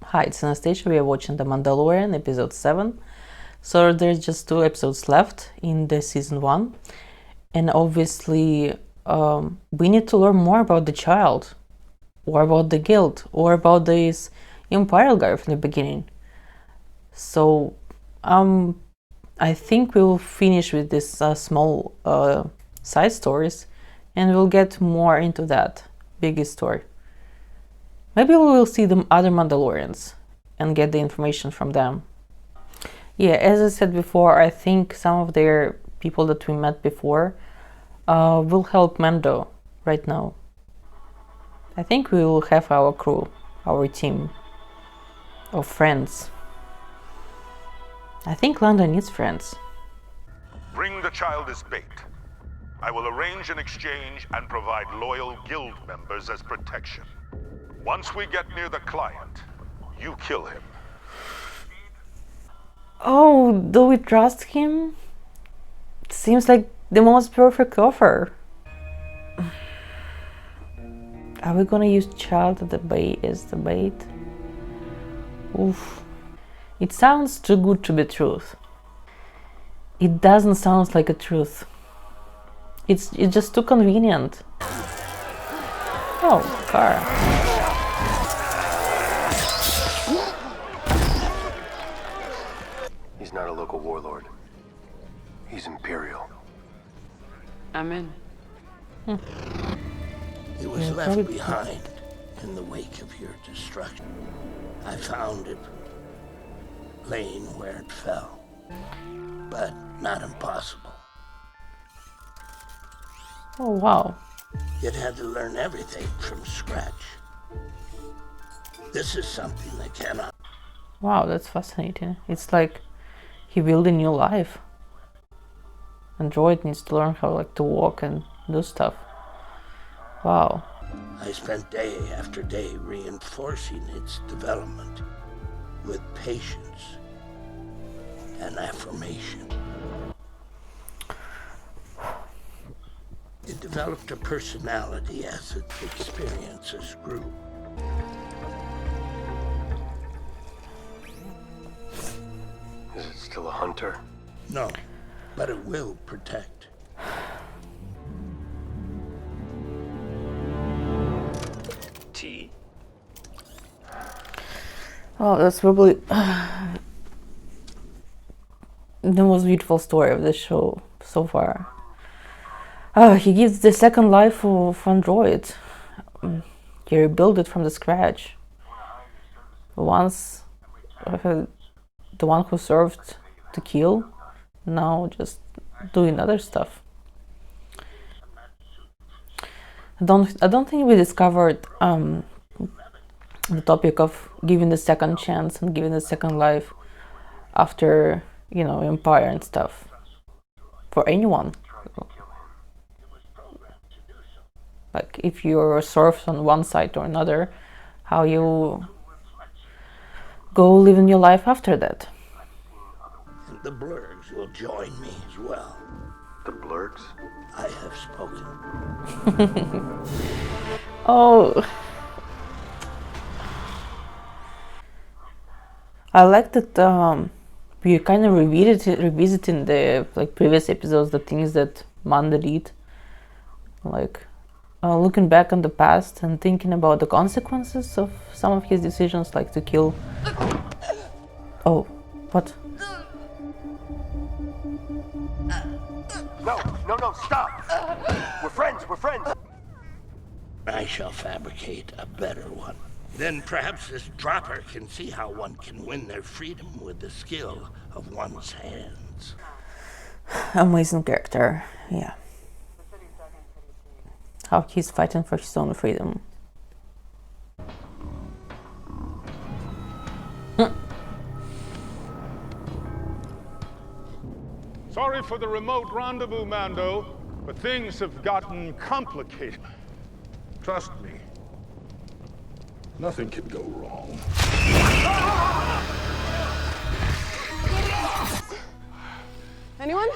Hi, it's Anastasia. We are watching The Mandalorian, episode 7. So there's just 2 episodes left in the season 1. And obviously, we need to learn more about the child, or about the guild, or about this Imperial guy from the beginning. So, I think we'll finish with this small side stories, and we'll get more into that bigger story. Maybe we will see the other Mandalorians and get the information from them. Yeah, as I said before, I think some of their people that we met before will help Mando right now. I think we will have our crew, our team of friends. I think Lando needs friends. Bring the child as bait. I will arrange an exchange and provide loyal guild members as protection. Once we get near the client, you kill him. Oh, do we trust him? Seems like the most perfect offer. Are we gonna use child as the bait? Oof. It sounds too good to be truth. It doesn't sound like a truth. It's just too convenient. Oh, car. He's not a local warlord. He's Imperial. I'm in. It was left behind in the wake of your destruction. I found it, laying where it fell, but not impossible. Oh, wow. It had to learn everything from scratch. This is something that cannot. Wow, that's fascinating. It's like he built a new life. Android needs to learn how to walk and do stuff. Wow. I spent day after day reinforcing its development with patience and affirmation. It developed a personality as its experiences grew. Is it still a hunter? No, but it will protect. T. Oh, that's probably the most beautiful story of the show so far. He gives the second life of Android. He rebuilt it from the scratch. Once the one who served to kill, now just doing other stuff. I don't think we discovered the topic of giving the second chance and giving the second life after, Empire and stuff. For anyone. Like, if you're served on one side or another, how you go living your life after that. And the Blurgs will join me as well. The Blurgs? I have spoken. Oh, I like that we kind of revisiting the previous episodes, the things that Manda did, looking back on the past and thinking about the consequences of some of his decisions, like to kill. Oh, what? No, stop! We're friends! I shall fabricate a better one. Then perhaps this dropper can see how one can win their freedom with the skill of one's hands. Amazing character, yeah. How he's fighting for his own freedom. Sorry for the remote rendezvous, Mando, but things have gotten complicated. Trust me, nothing can go wrong. Anyone?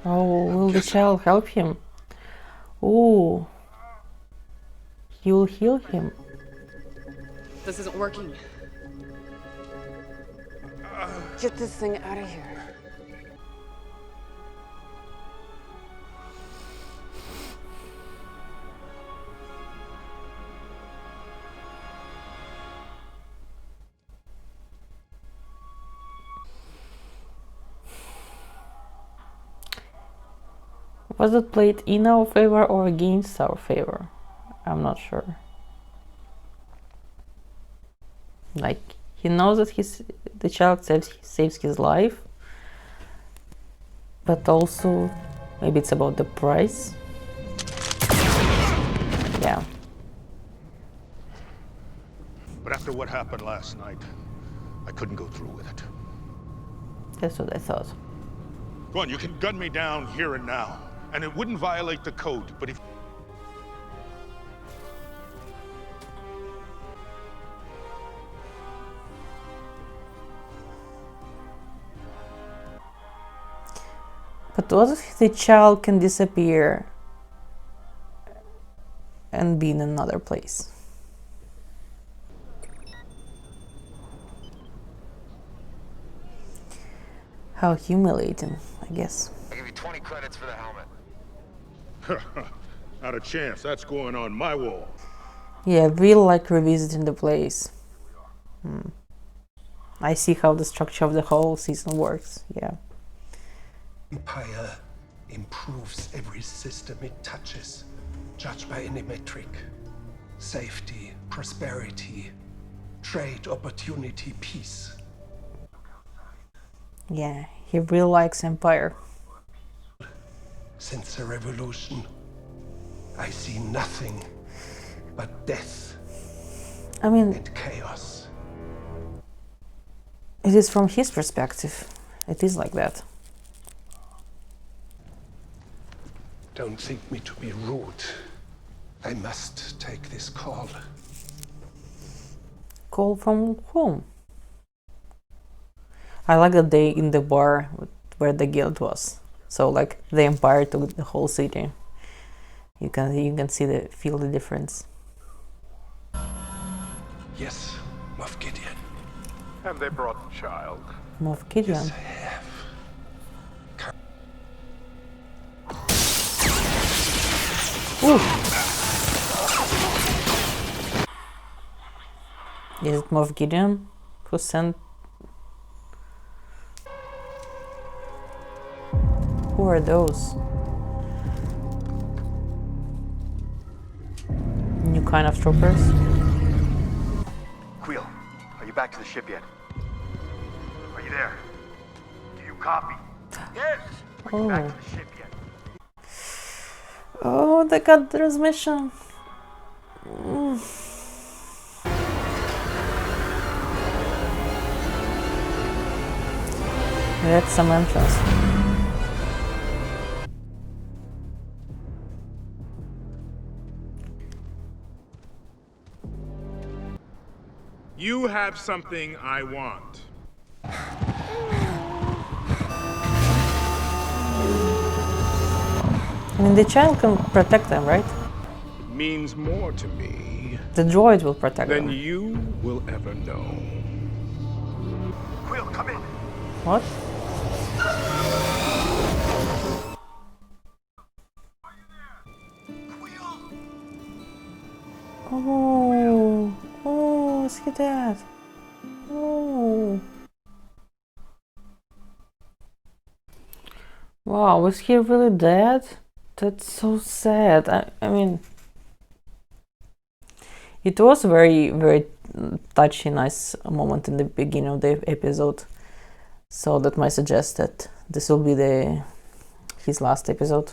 Oh, will the child help him? Oh, he will heal him. This isn't working. Get this thing out of here. Was it played in our favor or against our favor? I'm not sure. Like, he knows that the child saves his life, but also maybe it's about the price. Yeah. But after what happened last night, I couldn't go through with it. That's what I thought. Go on, you can gun me down here and now, and it wouldn't violate the code, but if... But what if the child can disappear and be in another place? How humiliating, I guess. I'll give you 20 credits for the helmet. Not a chance. That's going on my wall. Yeah, I really like revisiting the place. I see how the structure of the whole season works, yeah. Empire improves every system it touches, judged by any metric. Safety, prosperity, trade, opportunity, peace. Yeah, he really likes Empire. Since the revolution, I see nothing but death I mean, and chaos. it is from his perspective. It is like that. Don't think me to be rude. I must take this call. Call from whom? I like that they in the bar where the guild was. So like the Empire took the whole city. You can feel the difference. Yes, Moff Gideon. And they brought the child. Moff Gideon. Yes, I have. Is it Moff Gideon who sent? Who are those? New kind of troopers? Quill, are you back to the ship yet? Are you there? Do you copy? Yes! Are you back to the ship yet? Oh, they got the transmission. That's some entrance. You have something I want. I mean, the child can protect them, right? It means more to me The droid will protect than them. you will ever know. Quill, come in! What? Oh, oh, is he dead? Oh. Wow, is he really dead? That's so sad. I mean, it was very, very touchy, nice moment in the beginning of the episode. So that might suggest that this will be his last episode.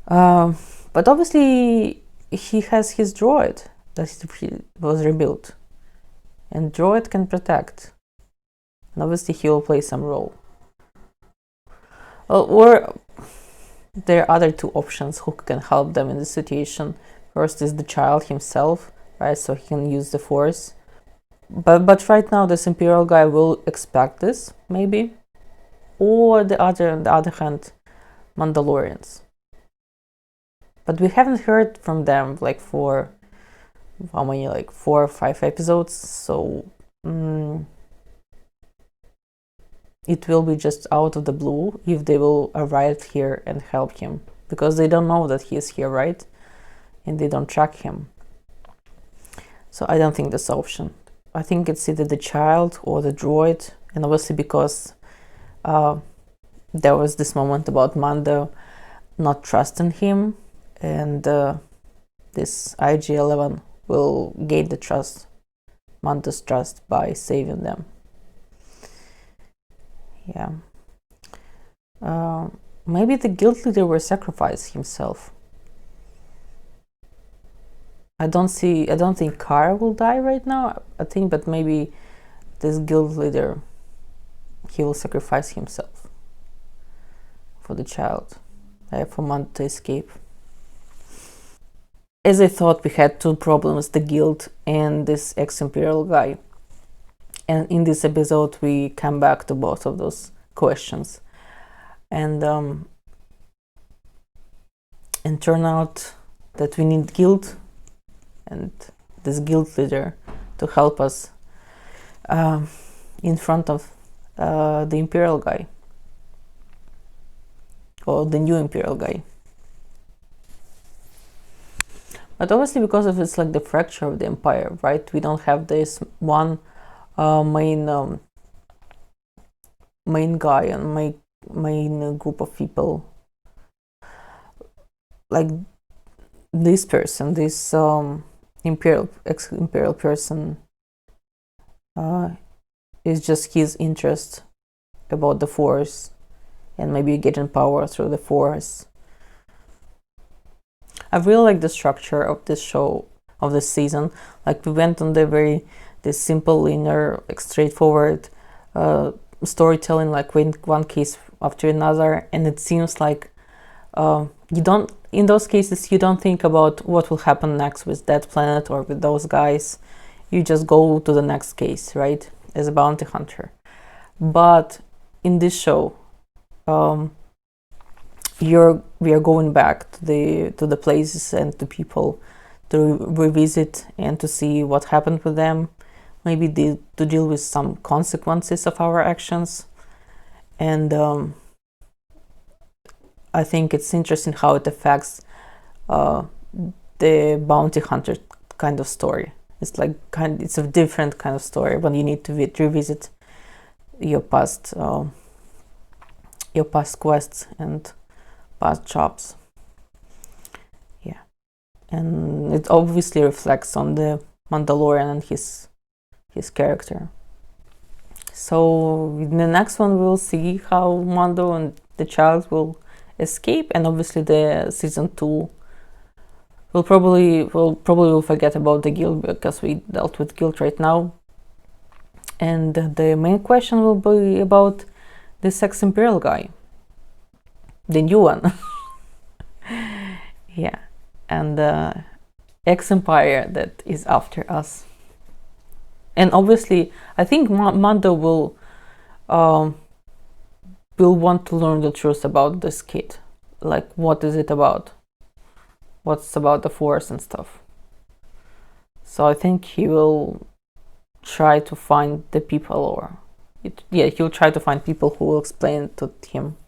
But obviously, he has his droid that was rebuilt, and droid can protect. And obviously, he will play some role. Or there are other two options who can help them in this situation. First is the child himself, right? So he can use the Force. But right now, this Imperial guy will expect this, maybe. Or on the other hand, Mandalorians. But we haven't heard from them like for how many, like 4 or 5 episodes, so it will be just out of the blue if they will arrive here and help him, because they don't know that he is here, right? And they don't track him. So I don't think that's the option. I think it's either the child or the droid, and obviously because there was this moment about Mando not trusting him, and this IG-11 will gain the trust, Mando's trust, by saving them. Yeah. Maybe the guild leader will sacrifice himself. I don't think Kara will die right now, I think, but maybe this guild leader, he will sacrifice himself for the child, for Mando to escape. As I thought, we had 2 problems, the guild and this ex-Imperial guy. And in this episode, we come back to both of those questions. And turn out that we need guild and this guild leader to help us in front of the Imperial guy, or the new Imperial guy. But obviously, because of it's like the fracture of the Empire, right? We don't have this one main guy and main group of people. Like this person, this ex-Imperial person, is just his interest about the Force and maybe getting power through the Force. I really like the structure of this show, of this season. Like, we went on this simple, linear, like straightforward storytelling, like one case after another, and it seems like in those cases you don't think about what will happen next with that planet or with those guys. You just go to the next case, right, as a bounty hunter. But in this show, we are going back to the places and to people to revisit and to see what happened with them, maybe to deal with some consequences of our actions. And I think it's interesting how it affects the bounty hunter kind of story. It's like it's a different kind of story when you need to revisit your past quests and past jobs. Yeah, and it obviously reflects on the Mandalorian and his character. So in the next one, we'll see how Mando and the child will escape, and obviously the season 2 we'll probably forget about the guild, because we dealt with guild right now, and the main question will be about this ex-Imperial guy, the new one. Yeah, and ex-Empire that is after us. And obviously, I think Mando will want to learn the truth about this kid. Like, what is it about? What's about the Force and stuff. So I think he will try to find the people, he'll try to find people who will explain it to him.